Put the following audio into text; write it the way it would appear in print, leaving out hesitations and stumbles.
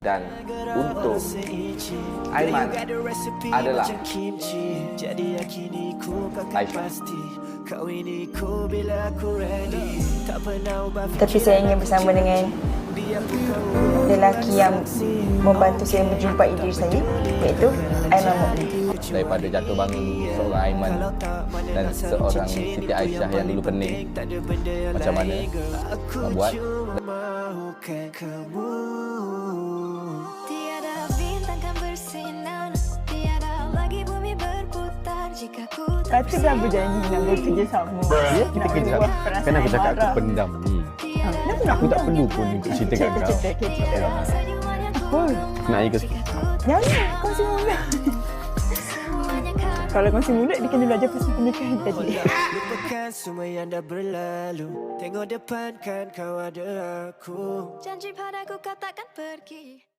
Dan untuk Aiman adalah Aisyah. Tapi saya ingin bersama dengan lelaki yang membantu saya menjumpai diri saya, iaitu Aiman Mukmin. Daripada jatuh bangun seorang Aiman dan seorang Siti Aisyah yang dulu pening, macam mana nak buat? Kata dah berjanji nak bekerja sama. Ya, kita kerja. Kan aku cakap aku pendam ni. Aku tak perlu pun untuk cerita kat kau. Apa? Nak air ke sikit? Jangan, kongsi mulut. Kalau kongsi mulut, dia kena belajar pasal pernikahan tadi. Lupakan semua yang dah berlalu. Tengok depan kan kau ada aku. Janji padaku kau takkan pergi.